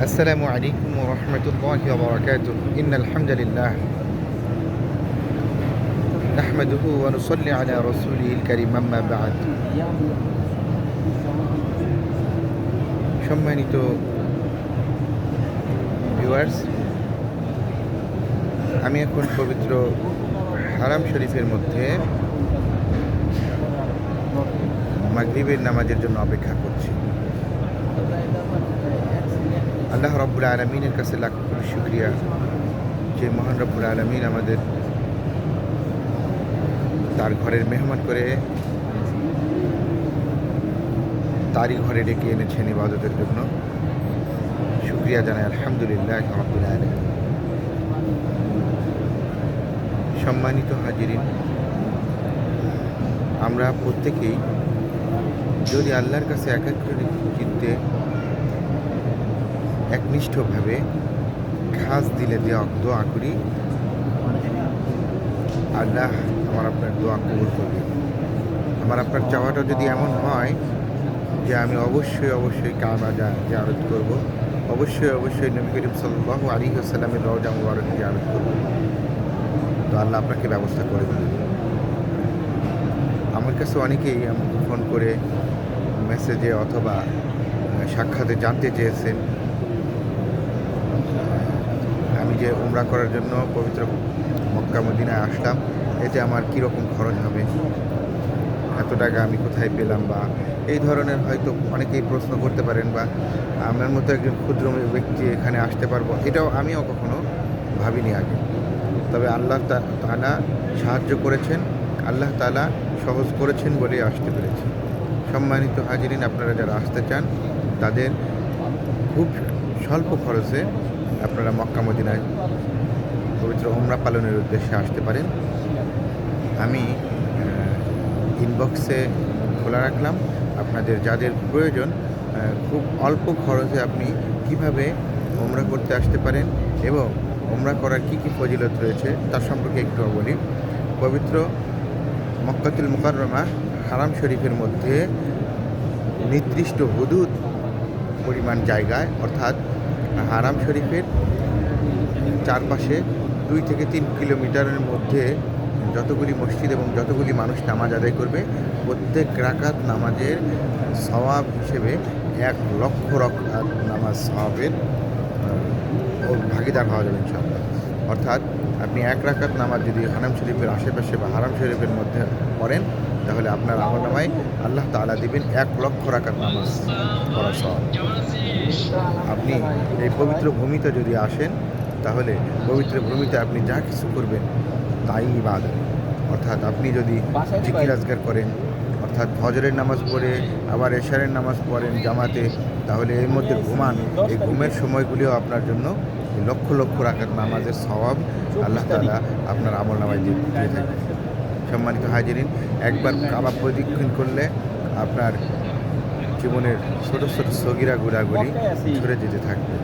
আসসালামু আলাইকুম ওয়া রাহমাতুল্লাহি ওয়া বারাকাতুহু ইন্নাল হামদুলিল্লাহ নাহমাদুহু ওয়া নুসাল্লি আলা রাসূলিহিল কারীম আম্মা বা'দ। সম্মানিত ভিউয়ার্স, আমি এখন পবিত্র হারাম শরীফের মধ্যে মাগরিবের নামাজের জন্য অপেক্ষা করছি। আল্লাহ রাব্বুল আলামিনের কাছে লাখ কোটি শুকরিয়া যে মহান রাব্বুল আলামিন আমাদের তার ঘরের মেহমান করে তারই ঘরে ডেকে এনেছেন ইবাদতের জন্য। শুকরিয়া জানাই আলহামদুলিল্লাহ রাব্বুল আলামিন। সম্মানিত হাজিরিন, আমরা প্রত্যেকেই যদি আল্লাহর কাছে একাগ্র চিত্তে একনিষ্ঠভাবে খাস দিলে দোয়া করি, আল্লাহ আমার আপনার দোয়া কবুল করবে। আমার আপনার চাওয়াটা যদি এমন হয় যে আমি অবশ্যই কাবা জিয়ারত করব, অবশ্যই নবী করিম সাল্লাল্লাহু আলাইহি ওয়াসাল্লামের রওজা মুবারক জিয়ারত করব, তো আল্লাহ আপনাকে ব্যবস্থা করে দেবেন। আমার কাছে অনেকেই আমাকে ফোন করে মেসেজে অথবা সাক্ষাতে জানতে চেয়েছেন আমি যে উমরা করার জন্য পবিত্র মক্কা মদিনায় আসলাম, এতে আমার কীরকম খরচ হবে, এত টাকা আমি কোথায় পেলাম, বা এই ধরনের হয়তো অনেকেই প্রশ্ন করতে পারেন, বা আমার মতো একজন ক্ষুদ্র ব্যক্তি এখানে আসতে পারবো, এটাও আমিও কখনো ভাবিনি আগে। তবে আল্লাহ তাআলা সাহায্য করেছেন, আল্লাহ তাআলা সহজ করেছেন বলেই আসতে পেরেছি। সম্মানিত হাজিরিন, আপনারা যারা আসতে চান তাদের খুব স্বল্প খরচে আপনারা মক্কা মদিনায় পবিত্র উমরা পালনের উদ্দেশ্যে আসতে পারেন। আমি ইনবক্সে খোলা রাখলাম, আপনাদের যাদের প্রয়োজন খুব অল্প খরচে আপনি কিভাবে উমরা করতে আসতে পারেন এবং উমরা করার কী ফজিলত রয়েছে তার সম্পর্কে একটু বলি। পবিত্র মক্কাতুল মুকাররমা হারাম শরীফের মধ্যে নির্দিষ্ট হুদুদ পরিমাণ জায়গায়, অর্থাৎ হারাম শরীফের চারপাশে 2 থেকে 3 কিলোমিটারের মধ্যে যতগুলি মসজিদ এবং যতগুলি মানুষ নামাজ আদায় করবে, প্রত্যেক রাকাত নামাজের সওয়াব হিসেবে 1 লক্ষ রাকাত নামাজ সওয়াবের ভাগিদার হওয়া যাবে ইনশাআল্লাহ। অর্থাৎ আপনি 1 রাকাত নামাজ যদি হারাম শরীফের আশেপাশে বা হারাম শরীফের মধ্যে পড়েন, তাহলে আপনার আমলনামায় আল্লাহ তাআলা দিবেন 1 লক্ষ রাকাত নামাজ পড়া সওয়াব। আপনি এই পবিত্র ভূমিতে যদি আসেন, তাহলে পবিত্র ভূমিতে আপনি যা কিছু করবেন তাই ইবাদত। অর্থাৎ আপনি যদি জিকির আজকার করেন, অর্থাৎ ফজরের নামাজ পড়ে আবার এশারের নামাজ পড়েন জামাতে, তাহলে এর মধ্যে ঘুমান, এই ঘুমের সময়গুলিও আপনার জন্য লক্ষ লক্ষ রাকাত নামাজের সওয়াব আল্লাহ তাআলা আপনার আমলনামায় দিয়ে থাকেন। সম্মানিত হাজিরিন, একবার কাবা প্রদক্ষিণ করলে আপনার জীবনের ছোট ছোট সগীরা গুনাহগুলি ঝরে যেতে থাকবে।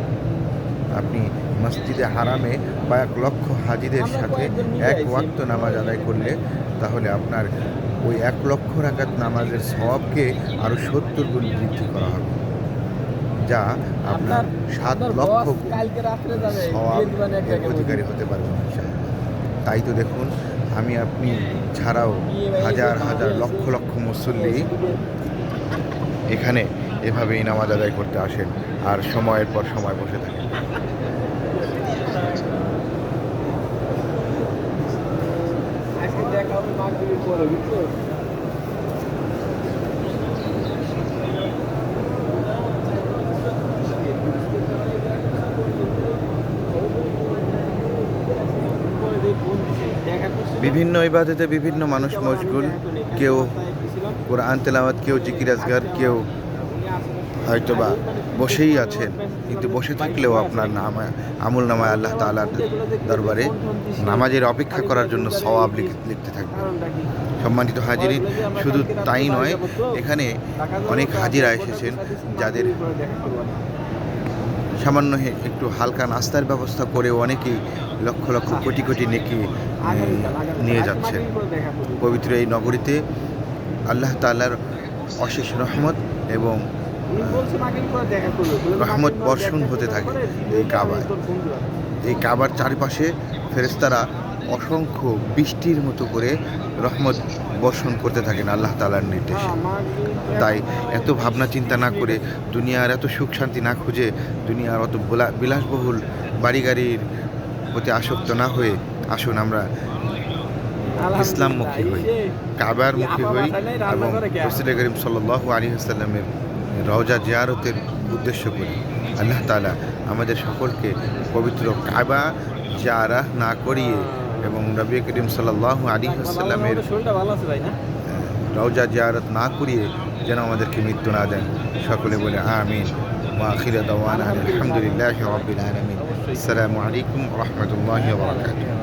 আপনি মসজিদে হারামে বা 1 লক্ষ হাজিদের সাথে 1 ওয়াক্ত নামাজ আদায় করলে, তাহলে আপনার ওই 1 লক্ষ রাকাত নামাজের সওয়াবকে আরও 70 গুণ বৃদ্ধি করা হবে, যা আপনার 7 লক্ষ সওয়াবের অধিকারী হতে পারবেন ইনশাআল্লাহ। তাই তো দেখুন, আমি আপনি ছাড়াও হাজার হাজার লক্ষ লক্ষ মুসল্লি এখানে এভাবেই নামাজ আদায় করতে আসেন আর সময়ের পর সময় বসে থাকেন। বিভিন্ন ইবাদতে বিভিন্ন মানুষ মশগুল, কেউ কোরআন তেলাওয়াত, কেউ জিকির আজগার, কেউ হয়তোবা বসেই আছেন, কিন্তু বসে থাকলেও আপনার আমল নামায় আল্লাহ তাআলার দরবারে নামাজের অপেক্ষা করার জন্য সওয়াব লিখতে থাকবে। সম্মানিত হাজিরিন, শুধু তাই নয়, এখানে অনেক হাজিরা এসেছেন যাদের সামান্য একটু হালকা নাস্তার ব্যবস্থা করেও অনেকেই লক্ষ লক্ষ কোটি কোটি নেকি নিয়ে যাচ্ছেন। পবিত্র এই নগরীতে আল্লাহ তাআলার অশেষ রহমত এবং রহমত বর্ষণ হতে থাকে এই কাবায়। এই কাবার চারপাশে ফেরেশতারা অসংখ্য বৃষ্টির মতো করে রহমত বর্ষণ করতে থাকেন আল্লাহ তাআলার নির্দেশে। তাই এত ভাবনা চিন্তা না করে, দুনিয়ার এত সুখ শান্তি না খুঁজে, দুনিয়ার অত বিলাসবহুল বাড়ি গাড়ির প্রতি আসক্ত না হয়ে আসুন আমরা ইসলামমুখী হই, কাবার মুখী হই এবং রাসূল করিম সাল্লাল্লাহু আলাইহি ওয়াসাল্লামের রওজা জিয়ারতের উদ্দেশ্য করি। আল্লাহ তাআলা আমাদের সকলকে পবিত্র কাবা জিয়ারত না করিয়ে এবং নবী করিম সাল্লাল্লাহু আলাইহি ওয়াসাল্লামের রওজা জিয়ারত না করিয়ে যেন আমাদেরকে মৃত্যু না দেন। সকলে বলে আমিন। ওয়া আখিরু দাওয়ানা আলহামদুলিল্লাহি রাব্বিল আলামিন। আসসালামু আলাইকুম ওয়া রাহমাতুল্লাহি ওয়া বারাকাতুহু।